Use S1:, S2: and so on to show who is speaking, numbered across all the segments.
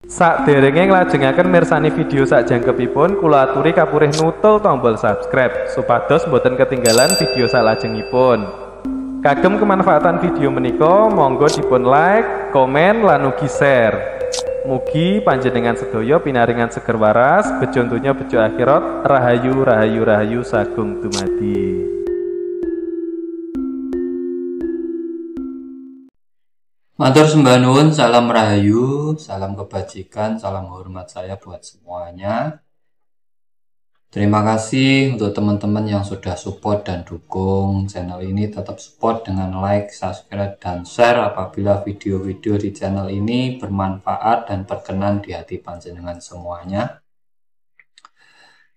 S1: Sakderenge nglajengaken mirsani video sakjangkepipun, kula aturi kapurih nutul tombol subscribe supados boten ketinggalan video salajengipun. Kagem kemanfaatan video menika, monggo dipun like, komen, lan ugi share. Mugi panjenengan sedaya pinaringan seger waras, bejo donya bejo akhirat, rahayu rahayu rahayu sagung dumadi.
S2: Matur sembah nuwun, salam rahayu, salam kebajikan, salam hormat saya buat semuanya. Terima kasih untuk teman-teman yang sudah support dan dukung channel ini. Tetap support dengan like, subscribe, dan share apabila video-video di channel ini bermanfaat dan berkenan di hati panjenengan semuanya.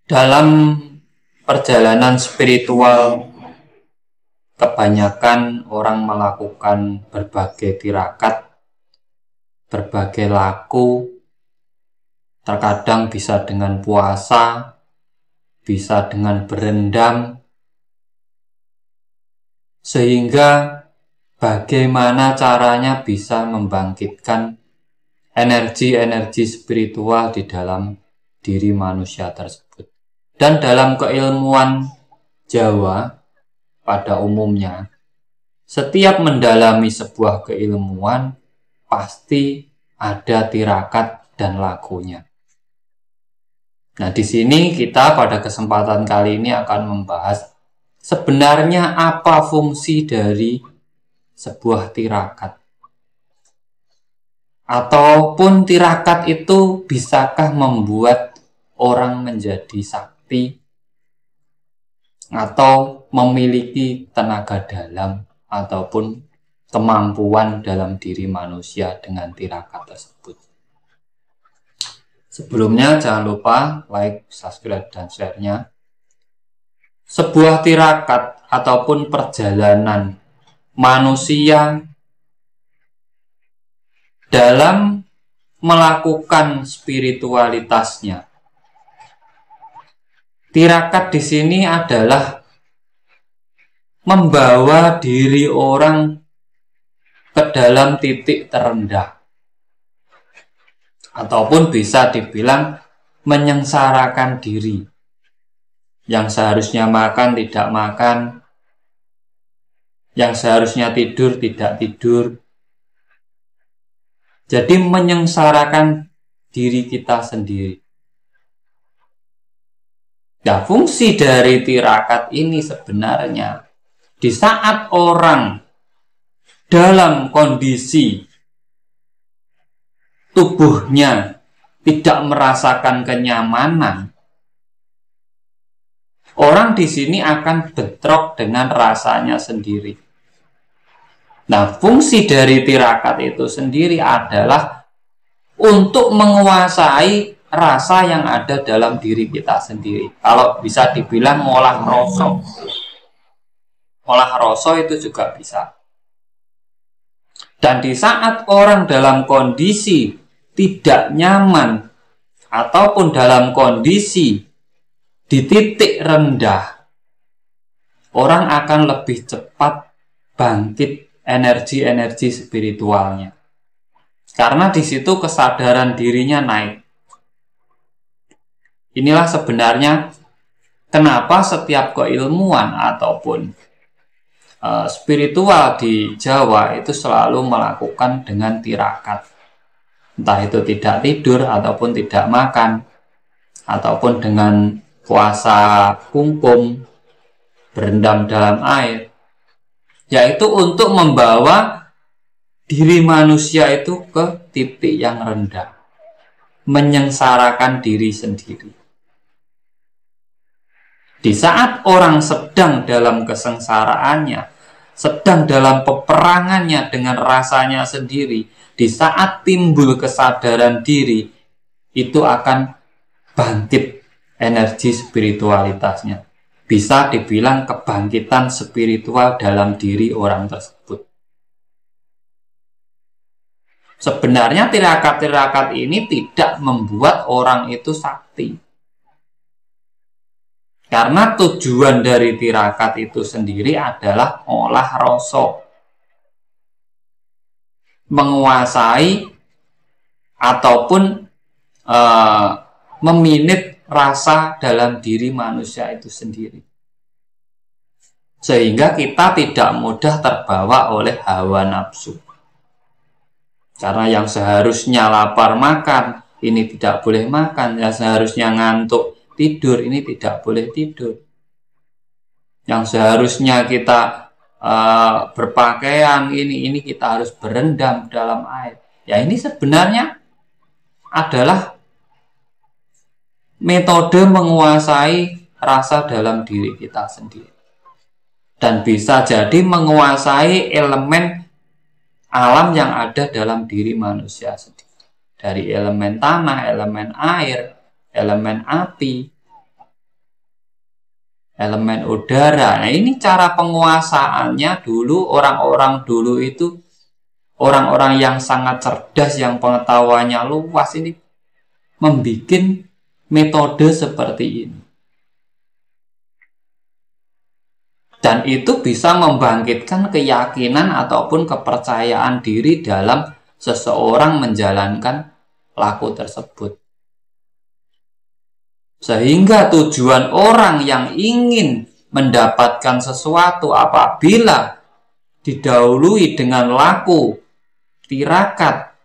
S2: Dalam perjalanan spiritual, kebanyakan orang melakukan berbagai tirakat, berbagai laku, terkadang bisa dengan puasa, bisa dengan berendam, sehingga bagaimana caranya bisa membangkitkan energi-energi spiritual di dalam diri manusia tersebut. Dan dalam keilmuan Jawa, pada umumnya, setiap mendalami sebuah keilmuan pasti ada tirakat dan lakunya. Nah, di sini kita pada kesempatan kali ini akan membahas sebenarnya apa fungsi dari sebuah tirakat. Ataupun tirakat itu bisakah membuat orang menjadi sakti atau memiliki tenaga dalam ataupun kemampuan dalam diri manusia dengan tirakat tersebut. Sebelumnya jangan lupa like, subscribe, dan share-nya. Sebuah tirakat ataupun perjalanan manusia dalam melakukan spiritualitasnya. Tirakat di sini adalah membawa diri orang ke dalam titik terendah, ataupun bisa dibilang menyengsarakan diri. Yang seharusnya makan tidak makan, yang seharusnya tidur tidak tidur. Jadi menyengsarakan diri kita sendiri. Nah, fungsi dari tirakat ini sebenarnya di saat orang dalam kondisi tubuhnya tidak merasakan kenyamanan, orang di sini akan bentrok dengan rasanya sendiri. Nah, fungsi dari tirakat itu sendiri adalah untuk menguasai rasa yang ada dalam diri kita sendiri. Kalau bisa dibilang ngolah rasa. Ngolah rasa itu juga bisa. Dan di saat orang dalam kondisi tidak nyaman ataupun dalam kondisi di titik rendah, orang akan lebih cepat bangkit energi-energi spiritualnya. Karena di situ kesadaran dirinya naik. Inilah sebenarnya kenapa setiap keilmuan ataupun spiritual di Jawa itu selalu melakukan dengan tirakat. Entah itu tidak tidur ataupun tidak makan, ataupun dengan puasa kungkum, berendam dalam air, yaitu untuk membawa diri manusia itu ke titik yang rendah, menyengsarakan diri sendiri. Di saat orang sedang dalam kesengsaraannya, sedang dalam peperangannya dengan rasanya sendiri, di saat timbul kesadaran diri, itu akan bangkit energi spiritualitasnya. Bisa dibilang kebangkitan spiritual dalam diri orang tersebut. Sebenarnya tirakat-tirakat ini tidak membuat orang itu sakti. Karena tujuan dari tirakat itu sendiri adalah olah rasa, menguasai ataupun meminit rasa dalam diri manusia itu sendiri. Sehingga kita tidak mudah terbawa oleh hawa nafsu. Karena yang seharusnya lapar makan, ini tidak boleh makan. Yang seharusnya ngantuk tidur, ini tidak boleh tidur. Yang seharusnya kita berpakaian, ini kita harus berendam dalam air. Ya ini sebenarnya adalah metode menguasai rasa dalam diri kita sendiri. Dan bisa jadi menguasai elemen alam yang ada dalam diri manusia sendiri. Dari elemen tanah, elemen air, elemen api, elemen udara. Nah ini cara penguasaannya dulu, orang-orang dulu itu, orang-orang yang sangat cerdas, yang pengetahuannya luas ini, membuat metode seperti ini. Dan itu bisa membangkitkan keyakinan ataupun kepercayaan diri dalam seseorang menjalankan laku tersebut. Sehingga tujuan orang yang ingin mendapatkan sesuatu apabila didahului dengan laku tirakat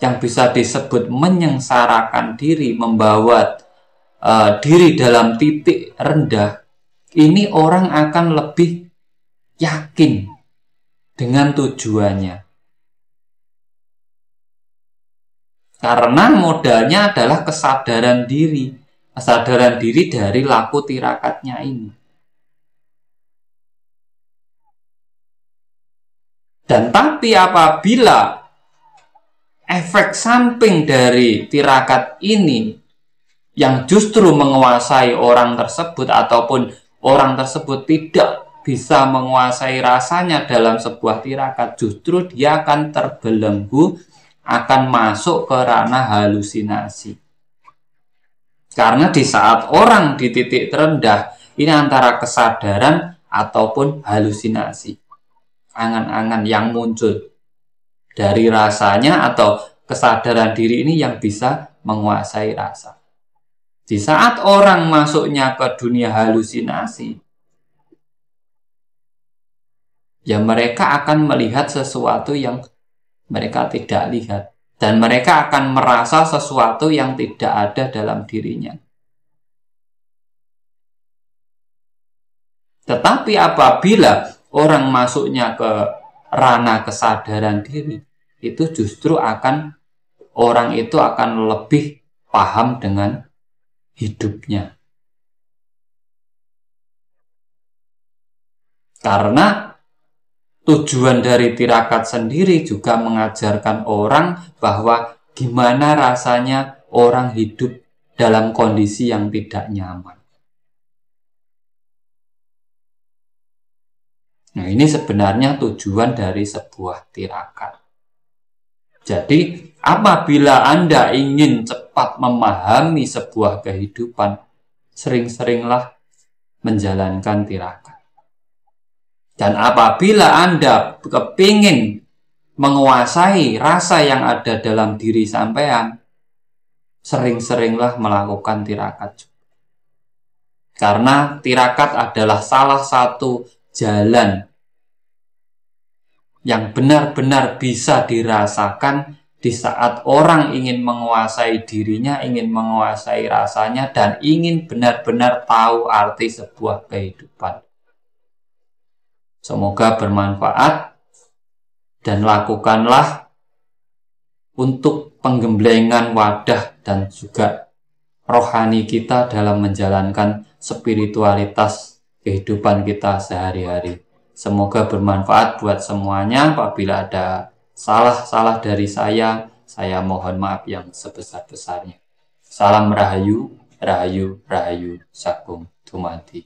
S2: yang bisa disebut menyengsarakan diri, membawa diri dalam titik rendah, ini orang akan lebih yakin dengan tujuannya. Karena modalnya adalah kesadaran diri dari laku tirakatnya ini. Dan tapi apabila efek samping dari tirakat ini yang justru menguasai orang tersebut ataupun orang tersebut tidak bisa menguasai rasanya dalam sebuah tirakat, justru dia akan terbelenggu, akan masuk ke ranah halusinasi. Karena di saat orang di titik terendah, ini antara kesadaran ataupun halusinasi. Angan-angan yang muncul dari rasanya atau kesadaran diri ini yang bisa menguasai rasa. Di saat orang masuknya ke dunia halusinasi, ya mereka akan melihat sesuatu yang mereka tidak lihat. Dan mereka akan merasa sesuatu yang tidak ada dalam dirinya. Tetapi apabila orang masuknya ke ranah kesadaran diri, itu justru orang itu akan lebih paham dengan hidupnya. Karena tujuan dari tirakat sendiri juga mengajarkan orang bahwa gimana rasanya orang hidup dalam kondisi yang tidak nyaman. Nah, ini sebenarnya tujuan dari sebuah tirakat. Jadi, apabila Anda ingin cepat memahami sebuah kehidupan, sering-seringlah menjalankan tirakat. Dan apabila Anda kepingin menguasai rasa yang ada dalam diri sampean, sering-seringlah melakukan tirakat. Karena tirakat adalah salah satu jalan yang benar-benar bisa dirasakan di saat orang ingin menguasai dirinya, ingin menguasai rasanya, dan ingin benar-benar tahu arti sebuah kehidupan. Semoga bermanfaat dan lakukanlah untuk penggemblengan wadah dan juga rohani kita dalam menjalankan spiritualitas kehidupan kita sehari-hari. Semoga bermanfaat buat semuanya. Apabila ada salah-salah dari saya mohon maaf yang sebesar-besarnya. Salam Rahayu, Rahayu, Rahayu, Sakum Dumadi.